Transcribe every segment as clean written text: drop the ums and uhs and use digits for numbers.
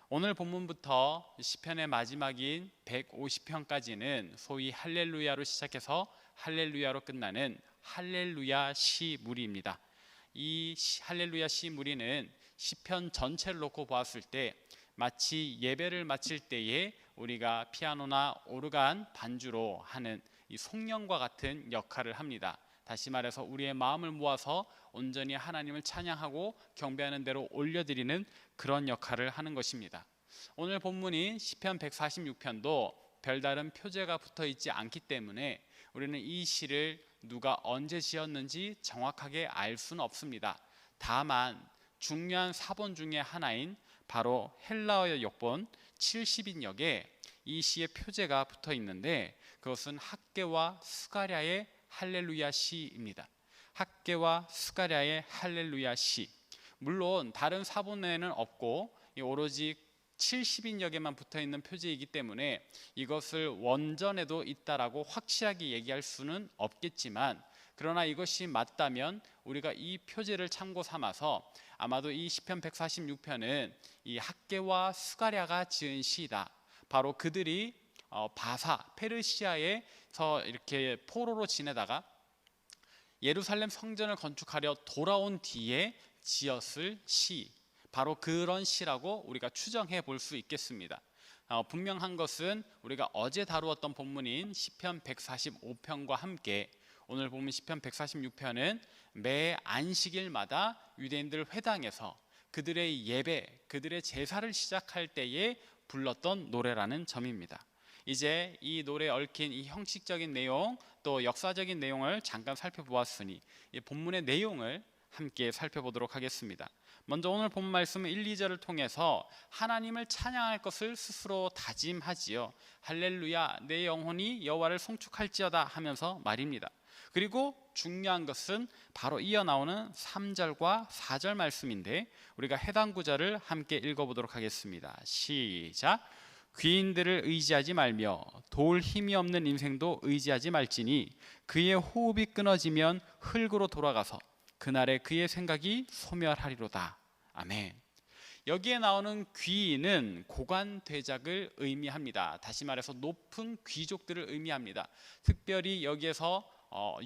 오늘 본문부터 시편의 마지막인 150편까지는 소위 할렐루야로 시작해서 할렐루야로 끝나는 할렐루야 시무리입니다. 이 할렐루야 시무리는 시편 전체를 놓고 보았을 때 마치 예배를 마칠 때에 우리가 피아노나 오르간 반주로 하는 이 송영과 같은 역할을 합니다. 다시 말해서 우리의 마음을 모아서 온전히 하나님을 찬양하고 경배하는 대로 올려드리는 그런 역할을 하는 것입니다. 오늘 본문인 시편 146편도 별다른 표제가 붙어 있지 않기 때문에 우리는 이 시를 누가 언제 지었는지 정확하게 알 수는 없습니다. 다만 중요한 사본 중에 하나인 바로 헬라어의 역본 70인역에 이 시의 표제가 붙어 있는데 그것은 학개와 스가랴의 할렐루야 시입니다. 학개와 스가랴의 할렐루야 시. 물론 다른 사본에는 없고 오로지 70인역에만 붙어 있는 표제이기 때문에 이것을 원전에도 있다라고 확실하게 얘기할 수는 없겠지만, 그러나 이것이 맞다면 우리가 이 표제를 참고 삼아서 아마도 이 시편 146편은 이 학개와 스가랴가 지은 시이다. 바로 그들이 바사 페르시아에서 이렇게 포로로 지내다가 예루살렘 성전을 건축하려 돌아온 뒤에 지었을 시, 바로 그런 시라고 우리가 추정해 볼 수 있겠습니다. 분명한 것은 우리가 어제 다루었던 본문인 시편 145편과 함께 오늘 보면 시편 146편은 매 안식일마다 유대인들 회당에서 그들의 예배, 그들의 제사를 시작할 때에 불렀던 노래라는 점입니다. 이제 이 노래에 얽힌 이 형식적인 내용 또 역사적인 내용을 잠깐 살펴보았으니 이 본문의 내용을 함께 살펴보도록 하겠습니다. 먼저 오늘 본 말씀은 1, 2절을 통해서 하나님을 찬양할 것을 스스로 다짐하지요. 할렐루야 내 영혼이 여호와를 송축할지어다 하면서 말입니다. 그리고 중요한 것은 바로 이어나오는 3절과 4절 말씀인데 우리가 해당 구절을 함께 읽어보도록 하겠습니다. 시작. 귀인들을 의지하지 말며 도울 힘이 없는 인생도 의지하지 말지니 그의 호흡이 끊어지면 흙으로 돌아가서 그날에 그의 생각이 소멸하리로다. 아멘. 여기에 나오는 귀인은 고관대작을 의미합니다. 다시 말해서 높은 귀족들을 의미합니다. 특별히 여기에서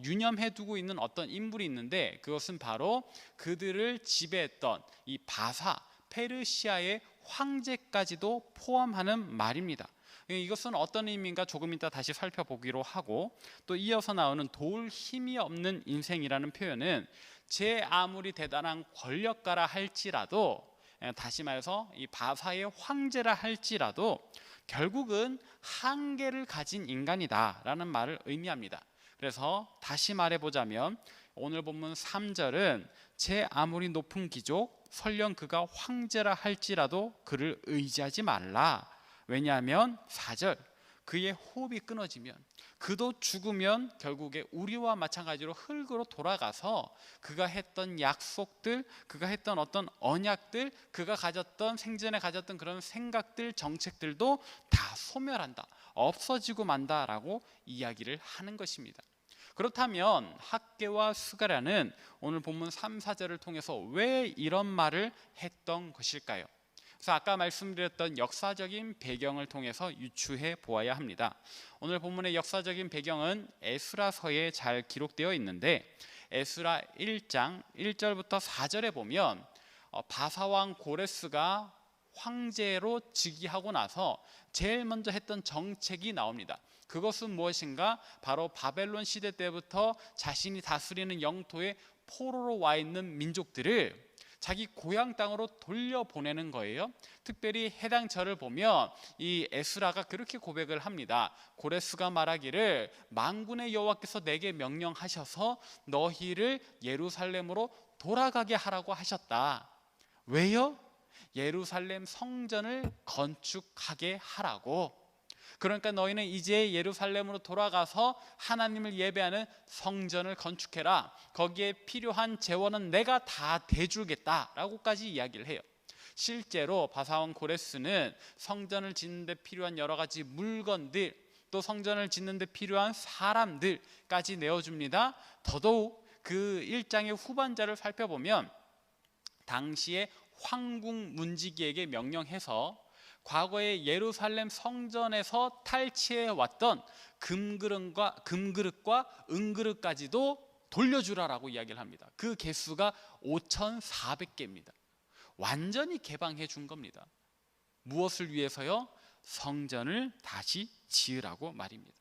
유념해 두고 있는 어떤 인물이 있는데 그것은 바로 그들을 지배했던 이 바사 페르시아의 황제까지도 포함하는 말입니다. 이것은 어떤 의미인가 조금 이따 다시 살펴보기로 하고, 또 이어서 나오는 도울 힘이 없는 인생이라는 표현은 제 아무리 대단한 권력가라 할지라도, 다시 말해서 이 바사의 황제라 할지라도 결국은 한계를 가진 인간이다라는 말을 의미합니다. 그래서 다시 말해보자면 오늘 본문 3절은 제 아무리 높은 귀족 설령 그가 황제라 할지라도 그를 의지하지 말라. 왜냐하면 4절 그의 호흡이 끊어지면 그도 죽으면 결국에 우리와 마찬가지로 흙으로 돌아가서 그가 했던 약속들, 그가 했던 어떤 언약들, 그가 가졌던 생전에 가졌던 그런 생각들, 정책들도 다 소멸한다, 없어지고 만다라고 이야기를 하는 것입니다. 그렇다면 학개와 스가랴는 오늘 본문 3, 4절을 통해서 왜 이런 말을 했던 것일까요? 그래서 아까 말씀드렸던 역사적인 배경을 통해서 유추해 보아야 합니다. 오늘 본문의 역사적인 배경은 에스라서에 잘 기록되어 있는데 에스라 1장 1절부터 4절에 보면 바사왕 고레스가 황제로 즉위하고 나서 제일 먼저 했던 정책이 나옵니다. 그것은 무엇인가? 바로 바벨론 시대 때부터 자신이 다스리는 영토에 포로로 와 있는 민족들을 자기 고향 땅으로 돌려보내는 거예요. 특별히 해당 절을 보면 이 에스라가 그렇게 고백을 합니다. 고레스가 말하기를 만군의 여호와께서 내게 명령하셔서 너희를 예루살렘으로 돌아가게 하라고 하셨다. 왜요? 예루살렘 성전을 건축하게 하라고. 그러니까 너희는 이제 예루살렘으로 돌아가서 하나님을 예배하는 성전을 건축해라. 거기에 필요한 재원은 내가 다 대주겠다라고까지 이야기를 해요. 실제로 바사왕 고레스는 성전을 짓는 데 필요한 여러 가지 물건들, 또 성전을 짓는 데 필요한 사람들까지 내어줍니다. 더더욱 그 1장의 후반절을 살펴보면 당시에 황궁 문지기에게 명령해서 과거에 예루살렘 성전에서 탈취해 왔던 금그릇과 은그릇까지도 돌려주라라고 이야기를 합니다. 그 개수가 5,400개입니다. 완전히 개방해 준 겁니다. 무엇을 위해서요? 성전을 다시 지으라고 말입니다.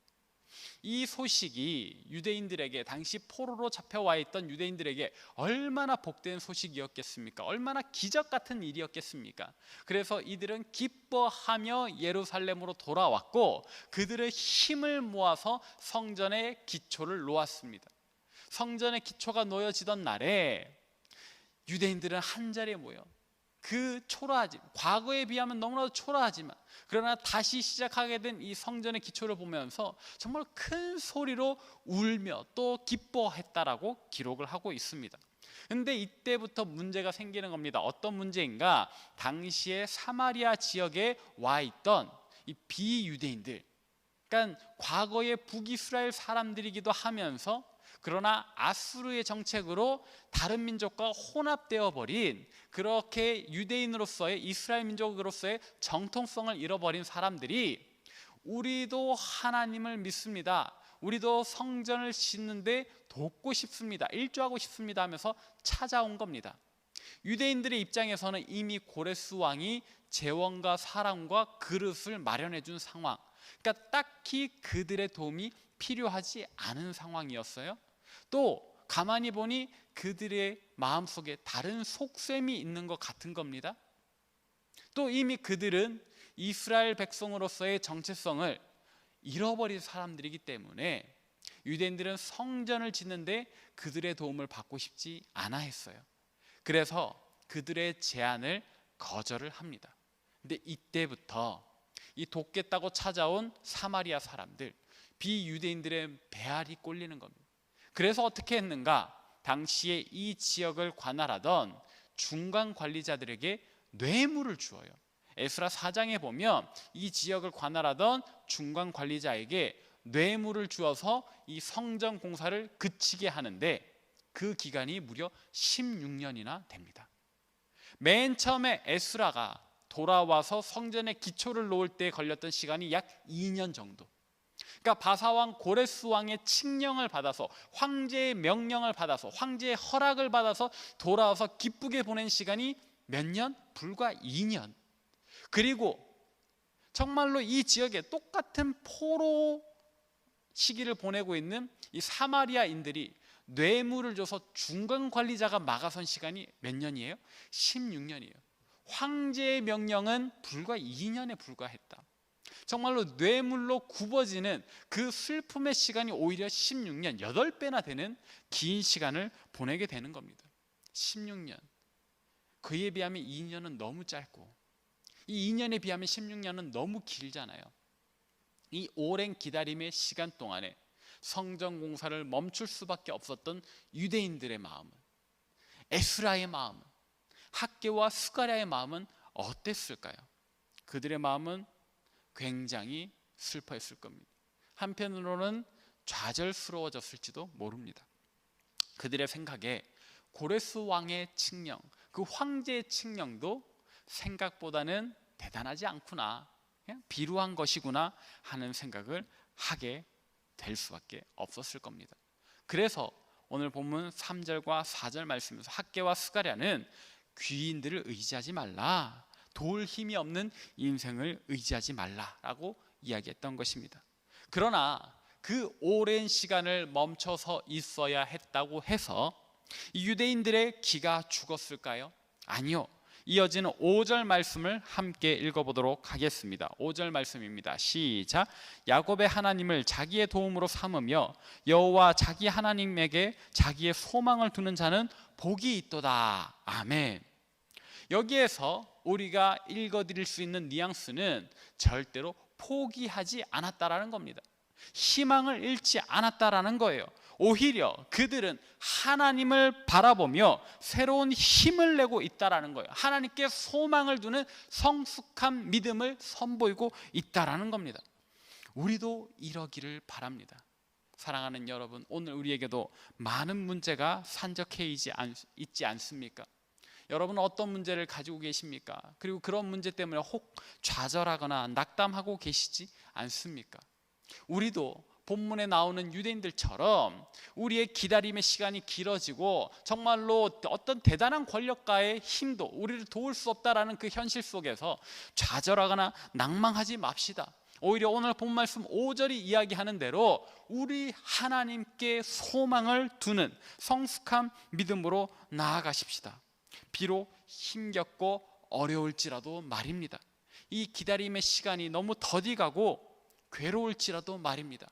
이 소식이 유대인들에게, 당시 포로로 잡혀와 있던 유대인들에게 얼마나 복된 소식이었겠습니까? 얼마나 기적 같은 일이었겠습니까? 그래서 이들은 기뻐하며 예루살렘으로 돌아왔고 그들의 힘을 모아서 성전의 기초를 놓았습니다. 성전의 기초가 놓여지던 날에 유대인들은 한자리에 모여 그 과거에 비하면 너무나도 초라하지만 그러나 다시 시작하게 된 이 성전의 기초를 보면서 정말 큰 소리로 울며 또 기뻐했다라고 기록을 하고 있습니다. 근데 이때부터 문제가 생기는 겁니다. 어떤 문제인가? 당시에 사마리아 지역에 와 있던 이 비유대인들, 그러니까 과거의 북이스라엘 사람들이기도 하면서 그러나 아수르의 정책으로 다른 민족과 혼합되어 버린, 그렇게 유대인으로서의, 이스라엘 민족으로서의 정통성을 잃어버린 사람들이 우리도 하나님을 믿습니다, 우리도 성전을 짓는데 돕고 싶습니다, 일조하고 싶습니다 하면서 찾아온 겁니다. 유대인들의 입장에서는 이미 고레스 왕이 재원과 사람과 그릇을 마련해 준 상황, 그러니까 딱히 그들의 도움이 필요하지 않은 상황이었어요. 또 가만히 보니 그들의 마음속에 다른 속셈이 있는 것 같은 겁니다. 또 이미 그들은 이스라엘 백성으로서의 정체성을 잃어버린 사람들이기 때문에 유대인들은 성전을 짓는데 그들의 도움을 받고 싶지 않아 했어요. 그래서 그들의 제안을 거절을 합니다. 근데 이때부터 이 돕겠다고 찾아온 사마리아 사람들, 비유대인들의 배알이 꼴리는 겁니다. 그래서 어떻게 했는가? 당시에 이 지역을 관할하던 중간 관리자들에게 뇌물을 주어요. 에스라 4장에 보면 이 지역을 관할하던 중간 관리자에게 뇌물을 주어서 이 성전 공사를 그치게 하는데 그 기간이 무려 16년이나 됩니다. 맨 처음에 에스라가 돌아와서 성전의 기초를 놓을 때 걸렸던 시간이 약 2년 정도. 그러니까 바사왕 고레스 왕의 칙령을 받아서, 황제의 명령을 받아서, 황제의 허락을 받아서 돌아와서 기쁘게 보낸 시간이 몇 년? 불과 2년. 그리고 정말로 이 지역에 똑같은 포로 시기를 보내고 있는 이 사마리아인들이 뇌물을 줘서 중간 관리자가 막아선 시간이 몇 년이에요? 16년이에요. 황제의 명령은 불과 2년에 불과했다. 정말로 뇌물로 굽어지는 그 슬픔의 시간이 오히려 16년, 8배나 되는 긴 시간을 보내게 되는 겁니다. 16년. 그에 비하면 2년은 너무 짧고, 이 2년에 비하면 16년은 너무 길잖아요. 이 오랜 기다림의 시간 동안에 성전 공사를 멈출 수밖에 없었던 유대인들의 마음은, 에스라의 마음은, 학개와 스가랴의 마음은 어땠을까요? 그들의 마음은 굉장히 슬퍼했을 겁니다. 한편으로는 좌절스러워졌을지도 모릅니다. 그들의 생각에 고레스 왕의 칙령, 그 황제의 칙령도 생각보다는 대단하지 않구나, 그냥 비루한 것이구나 하는 생각을 하게 될 수밖에 없었을 겁니다. 그래서 오늘 본문 3절과 4절 말씀에서 학개와 스가랴는 귀인들을 의지하지 말라, 도울 힘이 없는 인생을 의지하지 말라라고 이야기했던 것입니다. 그러나 그 오랜 시간을 멈춰서 있어야 했다고 해서 이 유대인들의 기가 죽었을까요? 아니요. 이어지는 5절 말씀을 함께 읽어보도록 하겠습니다. 5절 말씀입니다. 시작. 야곱의 하나님을 자기의 도움으로 삼으며 여호와 자기 하나님에게 자기의 소망을 두는 자는 복이 있도다. 아멘. 여기에서 우리가 읽어드릴 수 있는 뉘앙스는 절대로 포기하지 않았다라는 겁니다. 희망을 잃지 않았다라는 거예요. 오히려 그들은 하나님을 바라보며 새로운 힘을 내고 있다라는 거예요. 하나님께 소망을 두는 성숙한 믿음을 선보이고 있다라는 겁니다. 우리도 이러기를 바랍니다. 사랑하는 여러분, 오늘 우리에게도 많은 문제가 산적해 있지 않습니까? 여러분은 어떤 문제를 가지고 계십니까? 그리고 그런 문제 때문에 혹 좌절하거나 낙담하고 계시지 않습니까? 우리도 본문에 나오는 유대인들처럼 우리의 기다림의 시간이 길어지고 정말로 어떤 대단한 권력가의 힘도 우리를 도울 수 없다라는 그 현실 속에서 좌절하거나 낭망하지 맙시다. 오히려 오늘 본 말씀 5절이 이야기하는 대로 우리 하나님께 소망을 두는 성숙한 믿음으로 나아가십시다. 비록 힘겹고 어려울지라도 말입니다. 이 기다림의 시간이 너무 더디 가고 괴로울지라도 말입니다.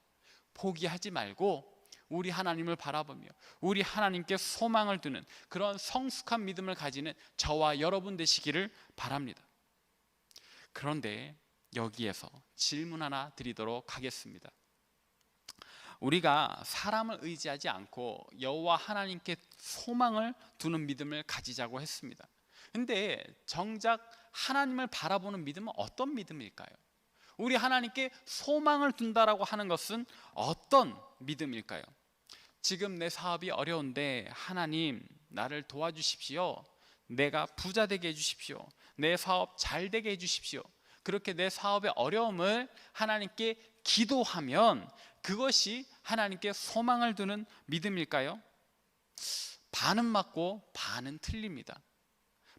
포기하지 말고 우리 하나님을 바라보며 우리 하나님께 소망을 두는 그런 성숙한 믿음을 가지는 저와 여러분 되시기를 바랍니다. 그런데 여기에서 질문 하나 드리도록 하겠습니다. 우리가 사람을 의지하지 않고 여호와 하나님께 소망을 두는 믿음을 가지자고 했습니다. 근데 정작 하나님을 바라보는 믿음은 어떤 믿음일까요? 우리 하나님께 소망을 둔다라고 하는 것은 어떤 믿음일까요? 지금 내 사업이 어려운데 하나님 나를 도와주십시오. 내가 부자 되게 해주십시오. 내 사업 잘 되게 해주십시오. 그렇게 내 사업의 어려움을 하나님께 기도하면 그것이 하나님께 소망을 두는 믿음일까요? 반은 맞고 반은 틀립니다.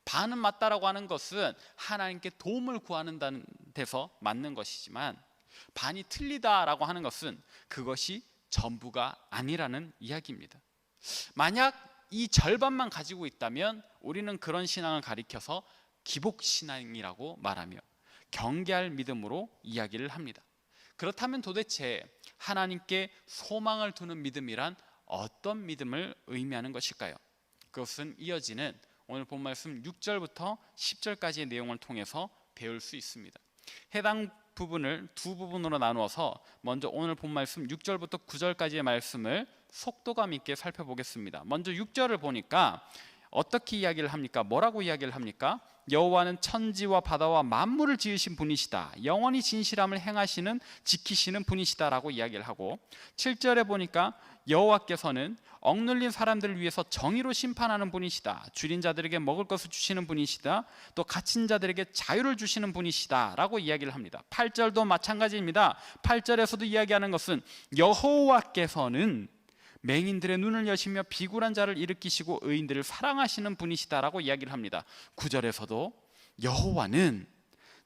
반은 맞다라고 하는 것은 하나님께 도움을 구하는 데서 맞는 것이지만 반이 틀리다라고 하는 것은 그것이 전부가 아니라는 이야기입니다. 만약 이 절반만 가지고 있다면 우리는 그런 신앙을 가리켜서 기복신앙이라고 말하며 경계할 믿음으로 이야기를 합니다. 그렇다면 도대체 하나님께 소망을 두는 믿음이란 어떤 믿음을 의미하는 것일까요? 그것은 이어지는 오늘 본 말씀 6절부터 10절까지의 내용을 통해서 배울 수 있습니다. 해당 부분을 두 부분으로 나누어서 먼저 오늘 본 말씀 6절부터 9절까지의 말씀을 속도감 있게 살펴보겠습니다. 먼저 6절을 보니까 어떻게 이야기를 합니까? 뭐라고 이야기를 합니까? 여호와는 천지와 바다와 만물을 지으신 분이시다. 영원히 진실함을 행하시는 지키시는 분이시다라고 이야기를 하고 7절에 보니까 여호와께서는 억눌린 사람들을 위해서 정의로 심판하는 분이시다. 줄인 자들에게 먹을 것을 주시는 분이시다. 또 갇힌 자들에게 자유를 주시는 분이시다 라고 이야기를 합니다. 8절도 마찬가지입니다. 8절에서도 이야기하는 것은 여호와께서는 맹인들의 눈을 여시며 비굴한 자를 일으키시고 의인들을 사랑하시는 분이시다라고 이야기를 합니다. 9절에서도 여호와는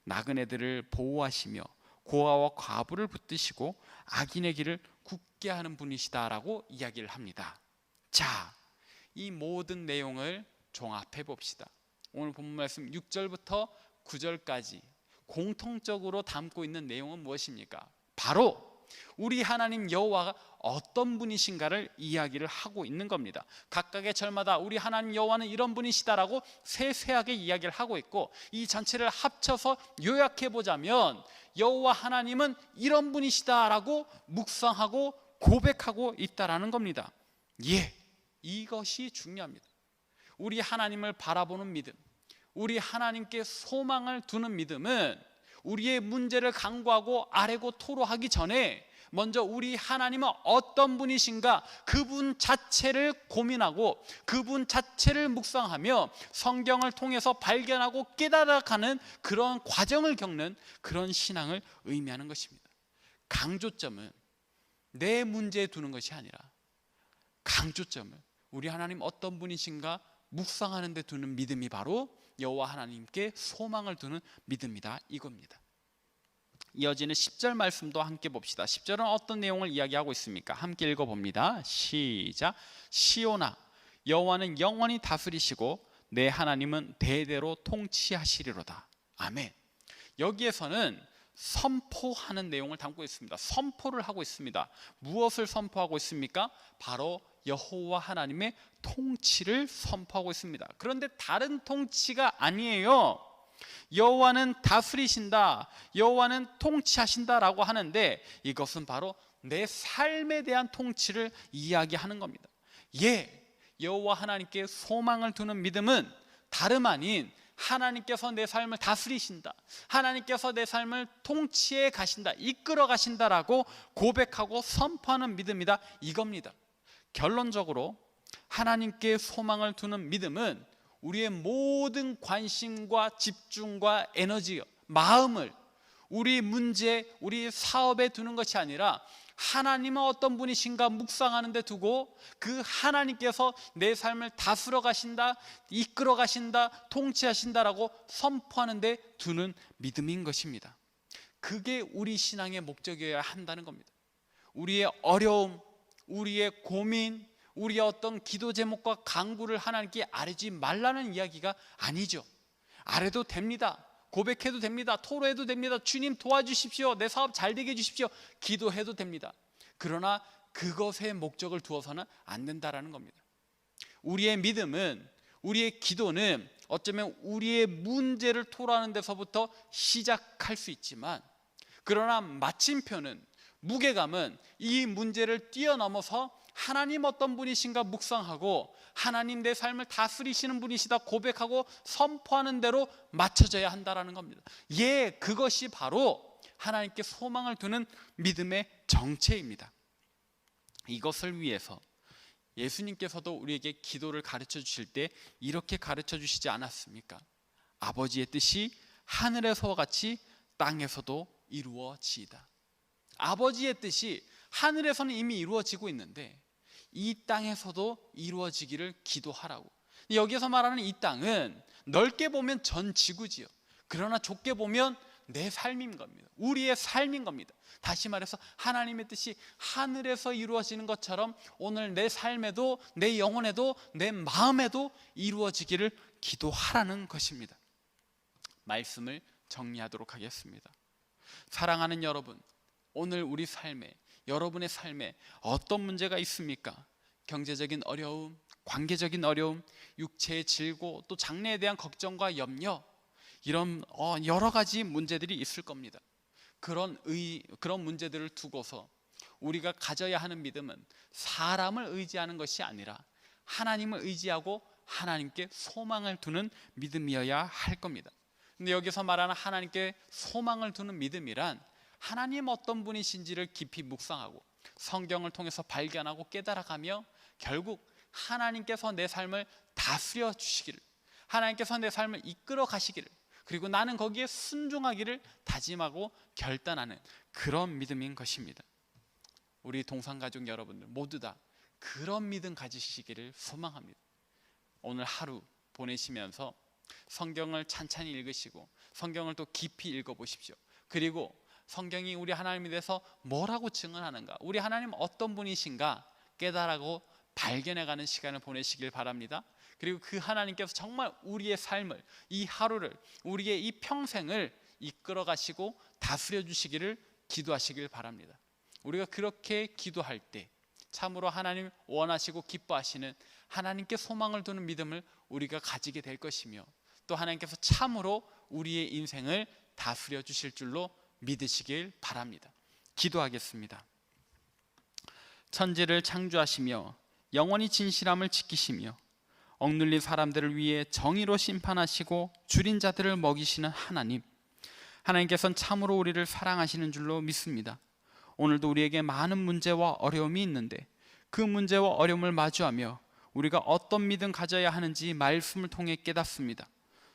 나그네들을 보호하시며 고아와 과부를 붙드시고 악인의 길을 굳게 하는 분이시다라고 이야기를 합니다. 자, 이 모든 내용을 종합해 봅시다. 오늘 본문 말씀 6절부터 9절까지 공통적으로 담고 있는 내용은 무엇입니까? 바로 우리 하나님 여호와가 어떤 분이신가를 이야기를 하고 있는 겁니다. 각각의 절마다 우리 하나님 여호와는 이런 분이시다라고 세세하게 이야기를 하고 있고 이 전체를 합쳐서 요약해 보자면 여호와 하나님은 이런 분이시다라고 묵상하고 고백하고 있다라는 겁니다. 예, 이것이 중요합니다. 우리 하나님을 바라보는 믿음, 우리 하나님께 소망을 두는 믿음은 우리의 문제를 간구하고 아뢰고 토로하기 전에 먼저 우리 하나님은 어떤 분이신가 그분 자체를 고민하고 그분 자체를 묵상하며 성경을 통해서 발견하고 깨달아가는 그런 과정을 겪는 그런 신앙을 의미하는 것입니다. 강조점은 내 문제에 두는 것이 아니라 강조점을 우리 하나님 어떤 분이신가 묵상하는 데 두는 믿음이 바로 여호와 하나님께 소망을 두는 믿음이다 이겁니다. 이어지는 10절 말씀도 함께 봅시다. 10절은 어떤 내용을 이야기하고 있습니까? 함께 읽어봅니다. 시작. 시온아 여호와는 영원히 다스리시고 내 하나님은 대대로 통치하시리로다. 아멘. 여기에서는 선포하는 내용을 담고 있습니다. 선포를 하고 있습니다. 무엇을 선포하고 있습니까? 바로 여호와 하나님의 통치를 선포하고 있습니다. 그런데 다른 통치가 아니에요. 여호와는 다스리신다, 여호와는 통치하신다라고 하는데 이것은 바로 내 삶에 대한 통치를 이야기하는 겁니다. 예, 여호와 하나님께 소망을 두는 믿음은 다름 아닌 하나님께서 내 삶을 다스리신다, 하나님께서 내 삶을 통치해 가신다, 이끌어 가신다라고 고백하고 선포하는 믿음이다 이겁니다. 결론적으로 하나님께 소망을 두는 믿음은 우리의 모든 관심과 집중과 에너지, 마음을 우리 문제, 우리 사업에 두는 것이 아니라 하나님은 어떤 분이신가 묵상하는 데 두고 그 하나님께서 내 삶을 다스려 가신다, 이끌어 가신다, 통치하신다라고 선포하는 데 두는 믿음인 것입니다. 그게 우리 신앙의 목적이어야 한다는 겁니다. 우리의 어려움, 우리의 고민, 우리의 어떤 기도 제목과 간구를 하나님께 아뢰지 말라는 이야기가 아니죠. 아뢰도 됩니다. 고백해도 됩니다. 토로해도 됩니다. 주님 도와주십시오. 내 사업 잘 되게 해주십시오. 기도해도 됩니다. 그러나 그것에 목적을 두어서는 안 된다라는 겁니다. 우리의 믿음은, 우리의 기도는 어쩌면 우리의 문제를 토로하는 데서부터 시작할 수 있지만, 그러나 마침표는, 무게감은 이 문제를 뛰어넘어서 하나님 어떤 분이신가 묵상하고 하나님 내 삶을 다스리시는 분이시다 고백하고 선포하는 대로 맞춰져야 한다는 겁니다. 그것이 바로 하나님께 소망을 두는 믿음의 정체입니다. 이것을 위해서 예수님께서도 우리에게 기도를 가르쳐 주실 때 이렇게 가르쳐 주시지 않았습니까? 아버지의 뜻이 하늘에서와 같이 땅에서도 이루어지이다. 아버지의 뜻이 하늘에서는 이미 이루어지고 있는데 이 땅에서도 이루어지기를 기도하라고. 여기서 말하는 이 땅은 넓게 보면 전 지구지요. 그러나 좁게 보면 내 삶인 겁니다. 우리의 삶인 겁니다. 다시 말해서 하나님의 뜻이 하늘에서 이루어지는 것처럼 오늘 내 삶에도, 내 영혼에도, 내 마음에도 이루어지기를 기도하라는 것입니다. 말씀을 정리하도록 하겠습니다. 사랑하는 여러분, 오늘 우리 삶에, 여러분의 삶에 어떤 문제가 있습니까? 경제적인 어려움, 관계적인 어려움, 육체의 질고, 또 장래에 대한 걱정과 염려, 이런 여러 가지 문제들이 있을 겁니다. 그런 문제들을 두고서 우리가 가져야 하는 믿음은 사람을 의지하는 것이 아니라 하나님을 의지하고 하나님께 소망을 두는 믿음이어야 할 겁니다. 근데 여기서 말하는 하나님께 소망을 두는 믿음이란 하나님 어떤 분이신지를 깊이 묵상하고 성경을 통해서 발견하고 깨달아가며 결국 하나님께서 내 삶을 다스려 주시기를, 하나님께서 내 삶을 이끌어 가시기를, 그리고 나는 거기에 순종하기를 다짐하고 결단하는 그런 믿음인 것입니다. 우리 동산가족 여러분들 모두 다 그런 믿음 가지시기를 소망합니다. 오늘 하루 보내시면서 성경을 찬찬히 읽으시고 성경을 또 깊이 읽어보십시오. 그리고 성경이 우리 하나님에 대해서 뭐라고 증언하는가, 우리 하나님 어떤 분이신가 깨달아고 발견해가는 시간을 보내시길 바랍니다. 그리고 그 하나님께서 정말 우리의 삶을, 이 하루를, 우리의 이 평생을 이끌어 가시고 다스려 주시기를 기도하시길 바랍니다. 우리가 그렇게 기도할 때 참으로 하나님 원하시고 기뻐하시는 하나님께 소망을 두는 믿음을 우리가 가지게 될 것이며, 또 하나님께서 참으로 우리의 인생을 다스려 주실 줄로 믿으시길 바랍니다. 기도하겠습니다. 천지를 창조하시며 영원히 진실함을 지키시며 억눌린 사람들을 위해 정의로 심판하시고 줄인 자들을 먹이시는 하나님, 하나님께서는 참으로 우리를 사랑하시는 줄로 믿습니다. 오늘도 우리에게 많은 문제와 어려움이 있는데 그 문제와 어려움을 마주하며 우리가 어떤 믿음 가져야 하는지 말씀을 통해 깨닫습니다.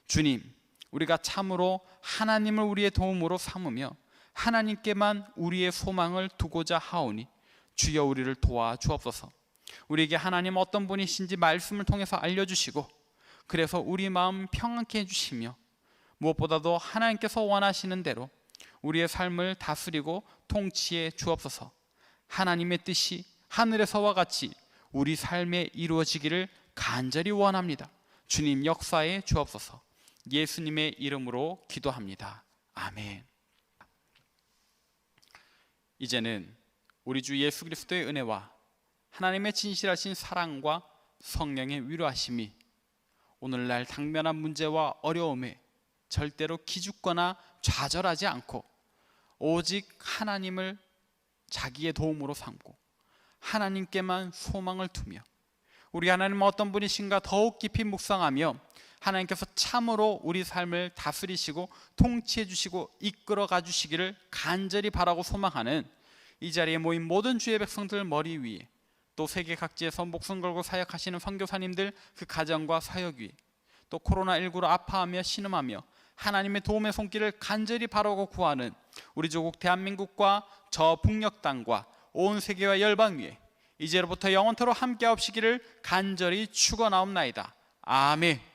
주님, 우리가 참으로 하나님을 우리의 도움으로 삼으며 하나님께만 우리의 소망을 두고자 하오니 주여 우리를 도와주옵소서. 우리에게 하나님 어떤 분이신지 말씀을 통해서 알려주시고, 그래서 우리 마음 평안케 해주시며 무엇보다도 하나님께서 원하시는 대로 우리의 삶을 다스리고 통치해 주옵소서. 하나님의 뜻이 하늘에서와 같이 우리 삶에 이루어지기를 간절히 원합니다. 주님 역사해 주옵소서. 예수님의 이름으로 기도합니다. 아멘. 이제는 우리 주 예수 그리스도의 은혜와 하나님의 진실하신 사랑과 성령의 위로하심이 오늘날 당면한 문제와 어려움에 절대로 기죽거나 좌절하지 않고 오직 하나님을 자기의 도움으로 삼고 하나님께만 소망을 두며 우리 하나님은 어떤 분이신가 더욱 깊이 묵상하며 하나님께서 참으로 우리 삶을 다스리시고 통치해 주시고 이끌어 가주시기를 간절히 바라고 소망하는 이 자리에 모인 모든 주의 백성들 머리 위에, 또 세계 각지에서 목숨 걸고 사역하시는 선교사님들 그 가정과 사역 위에, 또 코로나19로 아파하며 신음하며 하나님의 도움의 손길을 간절히 바라고 구하는 우리 조국 대한민국과 저 북녘 땅과 온 세계와 열방 위에 이제로부터 영원토록 함께하옵시기를 간절히 축원하옵나이다. 아멘.